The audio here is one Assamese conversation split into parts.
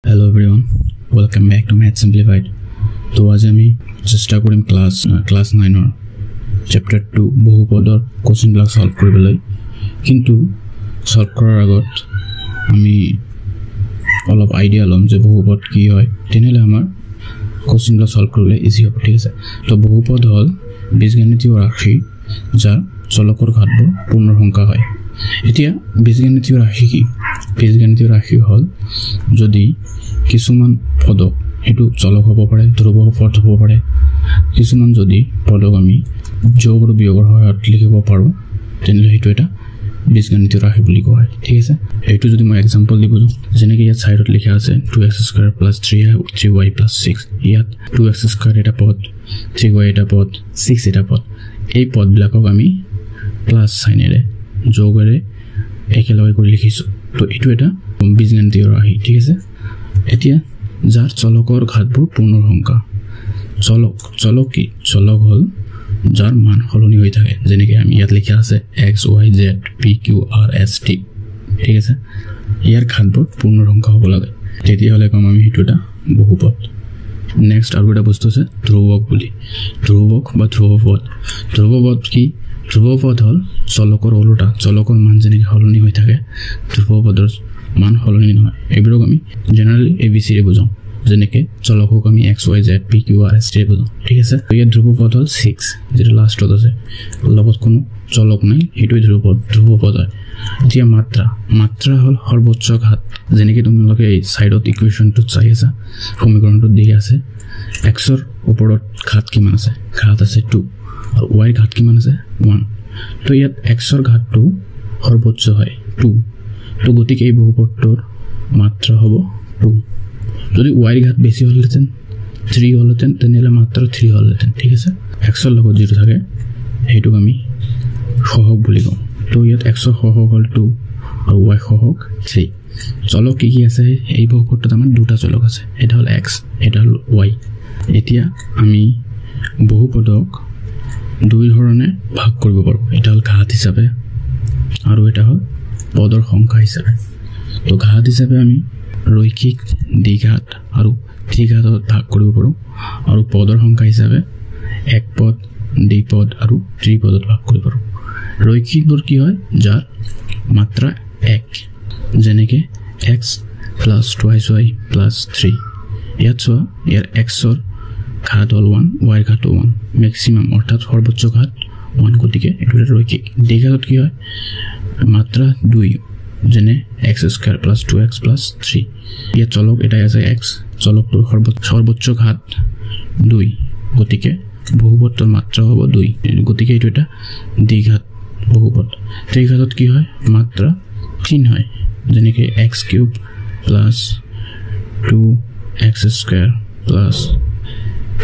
Hello everyone, welcome back to Math Simplified. তো আজ আমি চেষ্টা কৰিম ক্লাস 9 ৰ চ্যাপ্টাৰ 2 বহুপদৰ কোশ্চেন বিলাক সলভ কৰিবলৈ। কিন্তু সলভ কৰাৰ আগত আমি অলপ আইডিয়া লম যে বহুপদ কি হয়, তেনেহলে আমাৰ কোশ্চেন বিলাক সলভ কৰিবলৈ ইজি হ'ব। ঠিক আছে, তো বহুপদ হল বীজগণিতীয় ৰাশি যাৰ চলকৰ ঘাতবোৰ পূৰ্ণ সংখ্যা হয়। এতিয়া বীজগণিতীয় ৰাশি কি? বীজগণিতীয় ৰাশি হল যদি কিছুমান পদক এটো চলক হ'ব পাৰে, ধ্ৰুব পদ হ'ব পাৰে। কিছুমান যদি পদক আমি যোগ আৰু বিয়োগৰ সহায়ত লিখিব পাৰো, তেনেহলে হেতু এটা বীজগণিতীয় ৰাশি বুলি কোৱা হয়। ঠিক আছে, এইটো যদি মই এক্সাম্পল দিব যাওঁ, যেনেকৈ ইয়াত সাইডত লিখা আছে 2x² + 3y + 6। ইয়াত 2x² এটা পদ, 3y এটা পদ, 6 এটা পদ। এই পদবিলাকক আমি প্লাস সাইনেৰে যোগেৰে একেলগে কৰি লিখিছো। তো এইটো এটা বীজগণিতীয় ৰাশি। ঠিক আছে, এতিয়া যাৰ চলকৰ ঘাতবোৰ পূৰ্ণ সংখ্যা। চলক কি? চলক হল যাৰ মান সলনি হৈ থাকে, যেনেকৈ আমি ইয়াত লিখা আছে x y z p q r s t। ঠিক আছে, ইয়াৰ ঘাতবোৰ পূৰ্ণ সংখ্যা হ'ব লাগে, তেতিয়াহ'লে কম আমি সেইটো এটা বহুপদ। নেক্সট আৰু এটা বস্তু আছে ধ্ৰুৱক বুলি। ধ্ৰুৱক বা ধ্ৰুৱপদ। ধ্ৰুৱপদ কি? ধ্ৰুৱপদ হল চলকৰ ওলোটা, চলকৰ মান যেনেকৈ সলনি হৈ থাকে, ধ্ৰুৱপদৰ মান সলনি নহয়। এইবোৰক আমি জেনাৰেলি ABC ৰে বুজাওঁ, যেনেকৈ চলকক আমি x y z p q r s t ৰে বুজাওঁ। ঠিক আছে, ইয়াত ধ্ৰুৱপদ হল 6, যেটা লাষ্টত আছে, লগত কোনো চলক নাই, সেইটোৱে ধ্ৰুৱপদ হয়। এতিয়া মাত্ৰা হল সৰ্বোচ্চ ঘাত, যেনেকৈ তোমালোকে এই সাইডত ইকুৱেশ্যনটোত চাই আছা, সমীকৰণটোত দি আছে x ৰ ওপৰত ঘাত কিমান আছে? ঘাত আছে 2, আৰু y ঘাত কিমান আছে? 1। তো ইয়াত x ৰ ঘাতটো সৰ্বোচ্চ হয় 2, তো গতিকে এই বহুপদটোৰ মাত্ৰা হ'ব 2। যদি y ঘাত বেছি হলহেঁতেন 3 হলহেঁতেন, তেনেহ'লে মাত্ৰা 3 হলহেঁতেন। ঠিক আছে, x ৰ লগত যেটো থাকে সেইটোক আমি সহগ বুলি কওঁ। তো ইয়াত x ৰ সহগ হল 2 আৰু y সহগ 3। চলক কি আছে? এই বহুপদটোত আমাৰ দুটা চলক আছে, এটা হল x, এটা হল y। এতিয়া আমি বহুপদক দুই ধৰণে ভাগ কৰিব পাৰোঁ, এটা হল ঘাত হিচাপে আৰু এটা হল পদৰ সংখ্যা হিচাপে। তো ঘাত হিচাপে আমি ৰৈখিক দ্বিঘাত আৰু ত্ৰিঘাতত ভাগ কৰিব পাৰোঁ, আৰু পদৰ সংখ্যা হিচাপে এক পদ, দ্বিপদ আৰু ত্ৰিপদত ভাগ কৰিব পাৰোঁ। ৰৈখিকবোৰ কি হয়? যাৰ মাত্ৰা 1, যেনেকৈ x + 2y + 3। ইয়াত চোৱা, ইয়াৰ x ৰ ঘাত হল 1, y ঘাত 1, মেক্সিমাম অৰ্থাৎ সৰ্বোচ্চ ঘাত 1, গতিকে এইটো এটা ৰৈখিক। দ্বিঘাতত কি হয়? মাত্ৰা 2, যেনে x² + 2x + 3। ইয়াত চলক এটাই আছে x, চলকটোৰ সৰ্বোচ্চ ঘাত 2, গতিকে বহুপদটোৰ মাত্ৰা হ'ব 2, গতিকে এইটো এটা দ্বিঘাত বহুপদ। ত্ৰিঘাতত কি হয়? মাত্ৰা 3 হয়, যেনেকৈ x³ + 2x² +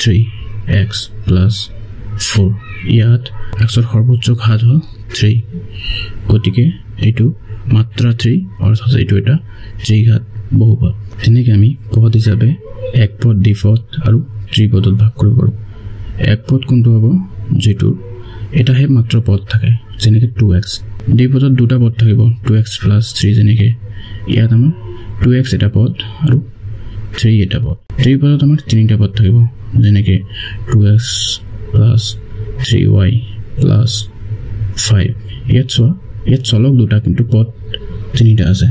3x + 4। ইয়াত x ৰ সৰ্বোচ্চ ঘাত হল 3, গতিকে এইটো মাত্ৰা 3, অৰ্থাৎ এইটো এটা ত্ৰিঘাত বহুপদ। তেনেকৈ আমি পদ হিচাপে এক পদ, দ্বিপদ আৰু ত্ৰিপদত ভাগ কৰিব পাৰোঁ। এক পদ কোনটো হ'ব? যিটোৰ এটাহে মাত্ৰ পদ থাকে, যেনেকৈ 2x। দ্বিপদত দুটা পদ থাকিব, 2x + 3, যেনেকৈ ইয়াত আমাৰ 2x এটা পদ আৰু 3 এটা পদ। ত্ৰিপদত আমাৰ তিনিটা পদ থাকিব, যেনেকৈ 2x + 3y + 5। ইয়াত চোৱা, ইয়াত চলক দুটা কিন্তু পদ তিনিটা আছে,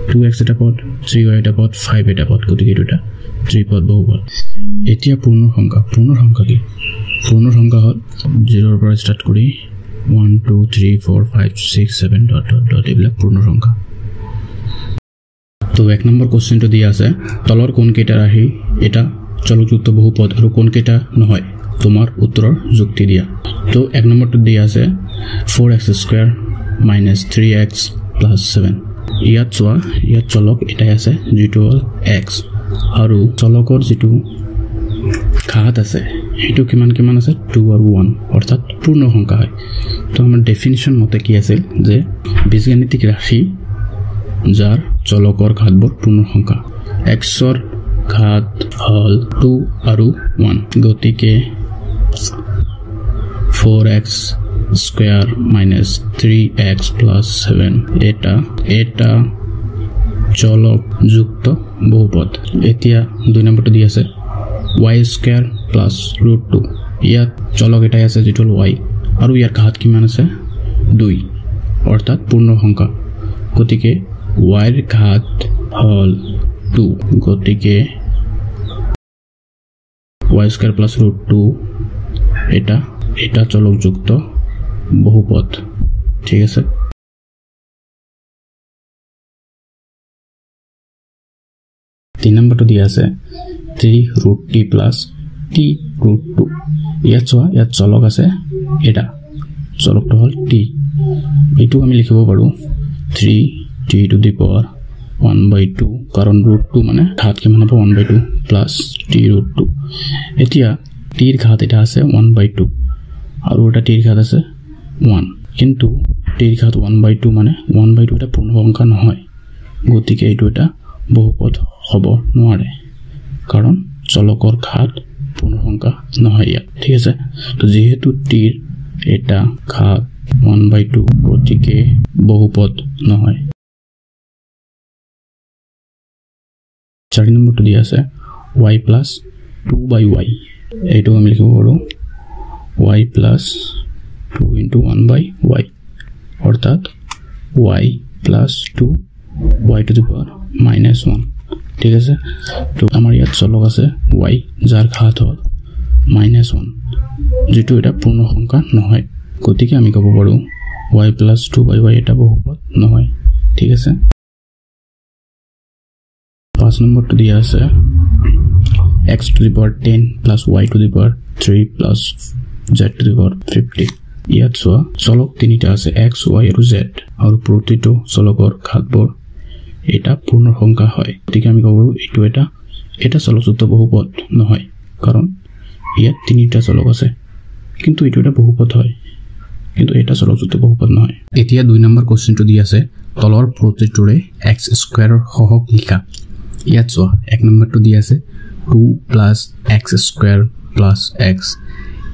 2x এটা পদ, 3y এটা পদ, 5 এটা পদ, গতিকে এইটো এটা ত্ৰিপদ বহুপদ। এতিয়া পূৰ্ণ সংখ্যা। পূৰ্ণ সংখ্যা কি? পূৰ্ণ সংখ্যা হল 0ৰ পৰা ষ্টাৰ্ট কৰি 1 2 3 4 5 6 7 ... এইবিলাক পূৰ্ণ সংখ্যা। তো 1 নম্বৰ কোশ্চেনটো দিয়া আছে, তলৰ কোনকেইটা ৰাশি এটা চলকযুক্ত বহুপদ আৰু কোনকেইটা নহয়, তোমাৰ উত্তৰৰ যুক্তি দিয়া। তো 1 নম্বৰটো দিয়া আছে 4x² - 3x + 7। ইয়াত চোৱা, ইয়াত চলক এটাই আছে, যিটো হল x, আৰু চলকৰ যিটো ঘাত আছে সেইটো কিমান আছে? 2 আৰু 1, অৰ্থাৎ পূৰ্ণ সংখ্যা হয়। তো আমাৰ ডেফিনিশ্যন মতে কি আছিল যে বীজগাণিতিক ৰাশি যাৰ চলকৰ ঘাতবোৰ পূৰ্ণ সংখ্যা। x ৰ ঘাত হল 2 আৰু 1, গতিকে 4x² - 3x + 7 এটা চলকযুক্ত বহুপদ এতিয়া 2 নম্বৰটো দি আছে y² + √2 ইয়াত চলক এটাই আছে যেটো y আৰু ইয়াৰ ঘাত কিমান আছে 2 অৰ্থাৎ পূৰ্ণ সংখ্যা গতিকে y ৰ ঘাত হল 2 গতিকে y² + √2 এটা চলকযুক্ত বহুপদ ঠিক আছে 3 নম্বৰটো দি আছে 3√t + t√2 ইয়াত চলক আছে এটা চলকটো হল t এইটো আমি লিখিব পাৰো 3t⁴ 1/2 কাৰণ √2 মানে ঘাত কিমান হ'ব 1/2 + t√2 এতিয়া t ৰ ঘাত এটা আছে 1/2 আৰু এটা t ৰ ঘাত আছে 1 কিন্তু t ৰ ঘাত 1/2 মানে 1/2 এটা পূৰ্ণ সংখ্যা নহয় গতিকে এইটো এটা বহুপদ হ'ব নোৱাৰে কাৰণ চলকৰ ঘাত পূৰ্ণ সংখ্যা নহয় ইয়াত ঠিক আছে তো যেহেতু t ৰ এটা ঘাত 1/2 গতিকে বহুপদ নহয় 4 নম্বৰটো দি আছে y + 2/y এইটো আমি লিখিব পাৰো y + 2 * 1/y অৰ্থাৎ y + 2 y⁻⁻1 ঠিক আছে তো আমাৰ ইয়াত চলক আছে y যাৰ ঘাত হল -1 যেটো এটা পূৰ্ণ সংখ্যা নহয় গতিকে আমি ক'ব পাৰো y + 2/y এটা বহুপদ নহয় ঠিক আছে 5 নম্বৰটো দিয়া আছে x⁻10 + y⁻3 + z⁻50 ইয়াত চলক তিনিটা আছে x y আৰু z আৰু প্ৰতিটো চলকৰ ঘাতবোৰ এটা পূৰ্ণ সংখ্যা হয় গতিকে আমি ক'ব পাৰো এইটো এটা চলকযুক্ত বহুপদ নহয় কাৰণ ইয়াত তিনিটা চলক আছে কিন্তু এইটো এটা বহুপদ হয় কিন্তু এটা চলকযুক্ত বহুপদ নহয় এতিয়া 2 নম্বৰ কোৱেশ্চনটো দি আছে তলৰ প্ৰতিটোৰে x² ৰ সহগ লিখা ইয়াত 1 নম্বৰটো দি আছে 2 + x² + x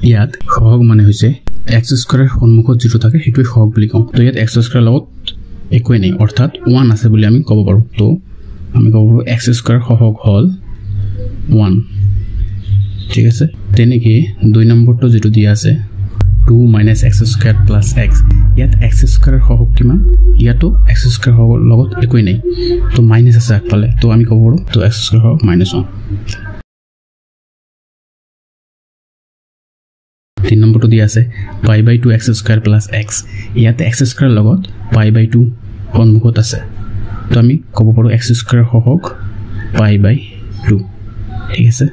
ইয়াত সহগ মানে হৈছে x² ৰ সন্মুখত যেটো থাকে হেতুই সহগ বুলি কওঁ তো ইয়াত x² লগত একোই নাই অৰ্থাৎ 1 আছে বুলি আমি ক'ব পাৰো তো আমি ক'ব পাৰো x² সহগ হল 1 ঠিক আছে তেনেকৈ 2 নম্বৰটো যেটো দি আছে 2 - x² + x ইয়াত x² সহগ কিমান ইয়াতো x² সহগৰ লগত একোই নাই তো মাইনাস আছে আগফালে তো আমি ক'ব পাৰো তো x² সহগ -1 3 নম্বৰটো দি আছে π/2 x² + x ইয়াতে x² লগত π/2 সন্মুখত আছে তো আমি ক'ব পাৰো x² সহগ π/2 ঠিক আছে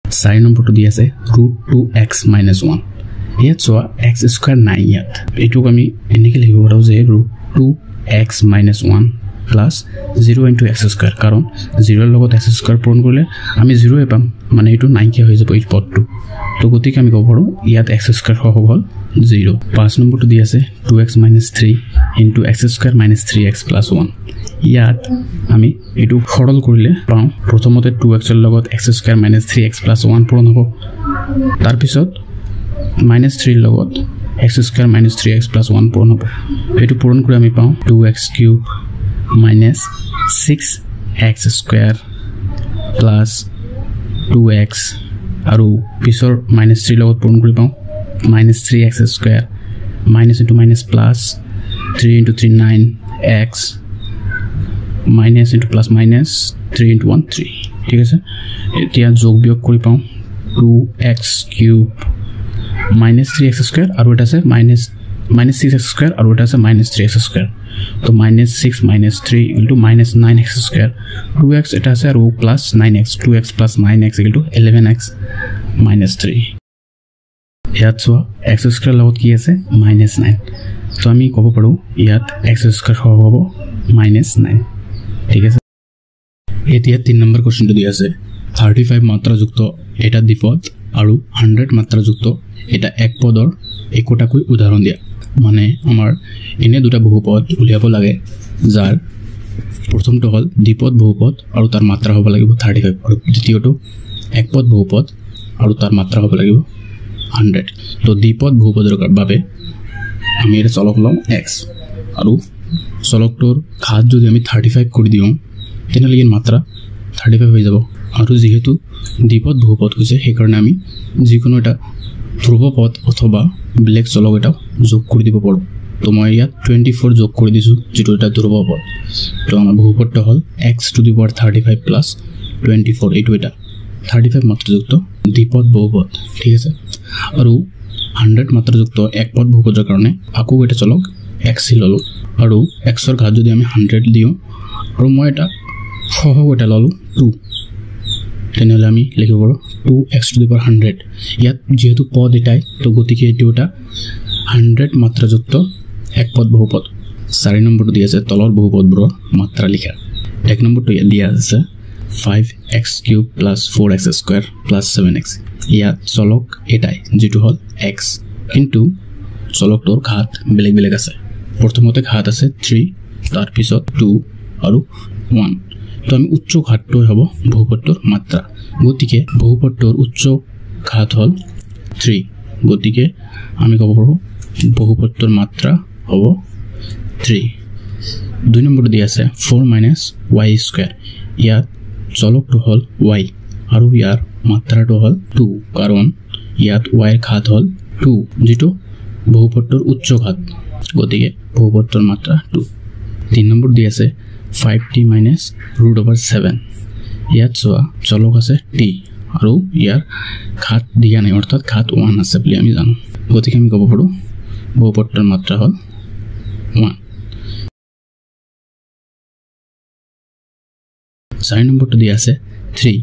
4 নম্বৰটো দি আছে √2x - 1 ইয়াত x² নাই ইয়াত এইটোক আমি এনেকৈ লিখিব পাৰো যে √2x - 1 + 0 * x² কাৰণ 0 ৰ লগত x² পূৰণ কৰিলে আমি 0 পাম মানে এইটো নাইকিয়া হৈ যাব এই পদটো তো গতিকে আমি ক'ব পাৰো ইয়াত x² সহগ হল 0 5 নম্বৰটো দি আছে 2x - 3 * x² - 3x + 1 ইয়াত আমি এইটো সৰল কৰিলে পাওঁ প্ৰথমতে 2x ৰ লগত x² - 3x + 1 পূৰণ হ'ব তাৰ পিছত -3 ৰ লগত x² - 3x + 1 পূৰণ হ'ব এইটো পূৰণ কৰি আমি পাওঁ 2x³ - 6x² + 2x আৰু পিছৰ -3 লগত পূৰণ কৰি পাওঁ -3x² minus into minus plus 3 into 3 9x minus into plus minus 3 into 1 3 ঠিক আছে এতিয়া যোগ বিয়োগ কৰি পাওঁ 2x cube minus 3x square আৰু এটা আছে minus 6x square আৰু এটা আছে minus 3x square তো minus 6 minus 3 equal to minus 9x square 2x এটা আছে আৰু plus 9x 2x plus 9x equal to 11x minus 3 ইয়াত x square লগত কি আছে minus 9 তো আমি ক'ব পাৰো ইয়াত x square হ'ব minus 9 ঠিক আছে এতিয়া 3 নম্বৰ কোৱেশ্চনটো দি আছে 35 মাত্ৰাযুক্ত এটা দ্বিপদ আৰু 100 মাত্ৰাযুক্ত এটা এক পদৰ একোটাকৈ উদাহৰণ দিয়া মানে আমাৰ এনে দুটা বহুপদ উলিয়াব লাগে যাৰ প্ৰথমটো হল দ্বিপদ বহুপদ আৰু তাৰ মাত্ৰা হ'ব লাগিব 35 আৰু দ্বিতীয়টো একপদ বহুপদ আৰু তাৰ মাত্ৰা হ'ব লাগিব 100 তো দ্বিপদ বহুপদৰ বাবে আমি এটা চলক লওঁ x আৰু চলকটোৰ ঘাত যদি আমি 35 কৰি দিওঁ তেনেহ'লে ইয়াৰ মাত্ৰা 35 হৈ যাব আৰু যেহেতু দ্বিপদ বহুপদ হৈছে সেইকাৰণে আমি যিকোনো এটা ধ্ৰুৱপদ অথবা ব্লেক চলক এটা যোগ কৰি দিব পাৰোঁ তো মই ইয়াত 24 যোগ কৰি দিছোঁ যেটো এটা ধ্ৰুৱপদ তো আমাৰ বহুপদটো হ'ল x to the power 35 plus 24 এইটো এটা 35 মাত্ৰাযুক্ত দ্বিপদ বহুপদ ঠিক আছে আৰু 100 মাত্ৰাযুক্ত একপদ বহুপদৰ কাৰণে আকৌ এটা চলক x ললো আৰু x ৰ ঘাত যদি আমি 100 দিওঁ আৰু মই এটা সহগ এটা ললো 2 তেনেহ'লে আমি লিখিব পাৰোঁ 2x to the power 100 ইয়াত যেহেতু পদ এটাই তো গতিকে এইটো এটা 100 মাত্ৰাযুক্ত একপদ বহুপদ 4 নম্বৰটো দিয়া আছে তলৰ বহুপদবোৰৰ মাত্ৰা লিখা 1 নম্বৰটো ইয়াত দিয়া আছে 5x³ plus 4x square plus 7x ইয়াত চলক এটাই যেটো হল x কিন্তু চলকটোৰ ঘাত বেলেগ বেলেগ আছে প্ৰথমতে ঘাত আছে 3 তাৰ পিছত 2 আৰু 1 তো আমি উচ্চ ঘাতটো হ'ব বহুপদটোৰ মাত্ৰা গতিকে বহুপদটোৰ উচ্চ ঘাত হল 3 গতিকে আমি ক'ব পাৰোঁ বহুপদটোৰ মাত্ৰা হ'ব 3 2 নম্বৰ দিয়া আছে 4 - y² ইয়াত চলকটো হল y আৰু ইয়াৰ মাত্ৰাটো হল 2 কাৰণ ইয়াত y ৰ ঘাত হল 2 যেটো বহুপদটোৰ উচ্চ ঘাত গতিকে বহুপদটোৰ মাত্ৰা 2 3 নম্বৰ দি আছে 5t - √7 ইয়াত চোৱা চলক আছে t আৰু ইয়াৰ ঘাত দিয়া নাই অৰ্থাৎ ঘাত 1 আছে বুলি আমি জানো গতিকে আমি ক'ব পাৰোঁ বহুপদটোৰ মাত্ৰা হল 1 4 নম্বৰটো দিয়া আছে 3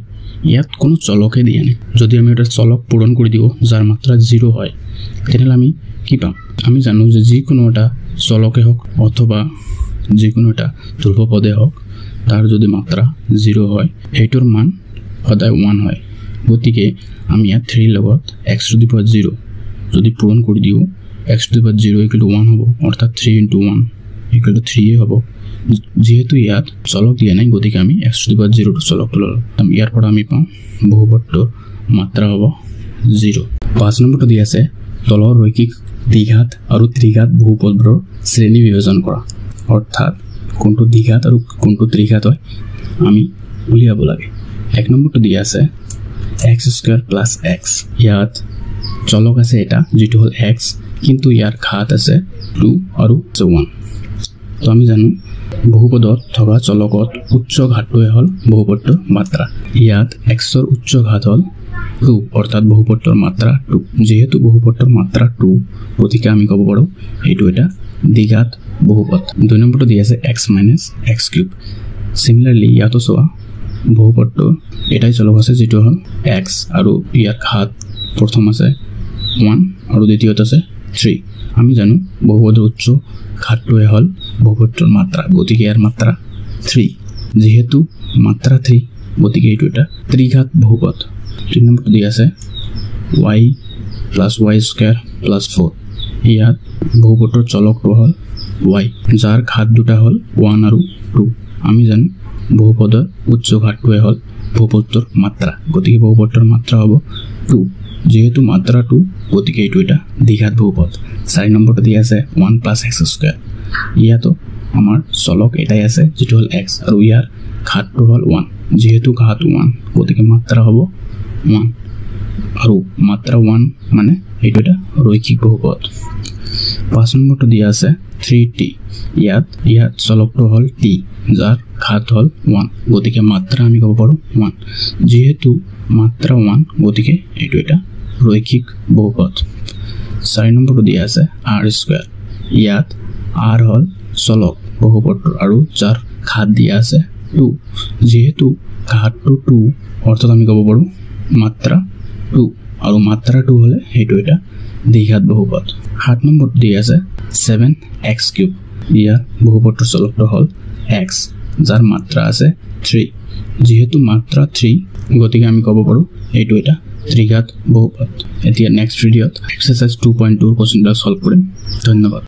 ইয়াত কোনো চলকে দিয়া নাই যদি আমি এটা চলক পূৰণ কৰি দিও যাৰ মাত্ৰা 0 হয় তেনেহ'লে আমি কি পাম আমি জানো যে যিকোনো এটা চলকে হোক অথবা যিকোনো এটা ধ্ৰুৱপদে হোক তাৰ যদি মাত্ৰা 0 হয় সেইটোৰ মান সদায় 1 হয় গতিকে আমি ইয়াত 3 লগত x to the power 0 যদি পূৰণ কৰি দিও x to the power 0 = 1 হ'ব অৰ্থাৎ 3 * 1 = 3 হ'ব যেহেতু ইয়াত চলক দিয়া নাই গতিকে আমি x to the power 0 চলকটো ললো ইয়াৰ পৰা আমি পাম বহুপদটোৰ মাত্ৰা হ'ব 0 5 নম্বৰটো দি আছে তলৰ ৰৈখিক দ্বিঘাত আৰু ত্ৰিঘাত বহুপদবোৰৰ শ্ৰেণী বিভাজন কৰা অৰ্থাৎ কোনটো দ্বিঘাত আৰু কোনটো ত্ৰিঘাত হয় আমি উলিয়াব লাগে 1 নম্বৰটো দি আছে x² + x ইয়াত চলক আছে এটা যেটো হল x কিন্তু ইয়াৰ ঘাত আছে 2 আৰু 1 তো আমি জানো বহুপদত থকা চলকত উচ্চ ঘাতটোৱে হল বহুপদটোৰ মাত্ৰা ইয়াত x ৰ উচ্চ ঘাত হল 2 অৰ্থাৎ বহুপদটোৰ মাত্ৰা 2 যেহেতু বহুপদটোৰ মাত্ৰা 2 গতিকে আমি ক'ব পাৰোঁ এইটো এটা দ্বিঘাত বহুপদ 2 নম্বৰটো দি আছে x - x³ সিমিলাৰলি ইয়াতো চোৱা বহুপদটো এটাই চলক আছে যেটো হল x আৰু ইয়াৰ ঘাত প্ৰথম আছে 1 আৰু দ্বিতীয়ত আছে 3 আমি জানো বহুপদৰ উচ্চ ঘাতটোৱে হল বহুপদটোৰ মাত্ৰা গতিকে ইয়াৰ মাত্ৰা 3 যেহেতু মাত্ৰা 3 গতিকে এইটো এটা ত্ৰিঘাত বহুপদ 3 নম্বৰটো দি আছে y + y² + 4 ইয়াত বহুপদৰ চলকটো হল y যাৰ ঘাত দুটা হল 1 আৰু 2 আমি জানো বহুপদৰ উচ্চ ঘাতটোৱে হল বহুপদৰ মাত্ৰা গতিকে বহুপদৰ মাত্ৰা হ'ব 2 যেহেতু মাত্ৰা 2 গতিকে এইটো এটা দ্বিঘাত বহুপদ 4 নম্বৰটো দি আছে 1 + x² ইয়াতো আমাৰ চলক এটাই আছে যেটো হল x আৰু ইয়াৰ ঘাতটো হল 1 যেহেতু ঘাত 1 গতিকে মাত্ৰা হ'ব 1 আৰু মাত্ৰা 1 মানে এইটো এটা ৰৈখিক বহুপদ 5 নম্বৰটো দিয়া আছে 3t ইয়াত চলকটো হল t যাৰ ঘাত হল 1 গতিকে মাত্ৰা আমি ক'ব পাৰোঁ 1 যেহেতু মাত্ৰা 1 গতিকে এইটো এটা ৰৈখিক বহুপদ 4 নম্বৰটো দিয়া আছে r² ইয়াত r হল চলক বহুপদটোৰ আৰু যাৰ ঘাত দিয়া আছে 2 যেহেতু ঘাতটো 2 অৰ্থাৎ আমি ক'ব পাৰোঁ মাত্ৰা 2 আৰু মাত্ৰা 2 হলে এইটো এটা দ্বিঘাত বহুপদ 7 নম্বৰটো দিয়া আছে 7x³ ইয়াৰ বহুপদটোৰ চলকটো হল x যাৰ মাত্ৰা আছে 3 যেহেতু মাত্ৰা 3 গতিকে আমি ক'ব পাৰোঁ এইটো এটা ত্ৰিঘাত বহুপদ এতিয়া নেক্সট ভিডিঅ'ত এক্সাৰসাইজ 2.2 কোৱেশ্চনবিলাক সলভ কৰিম ধন্যবাদ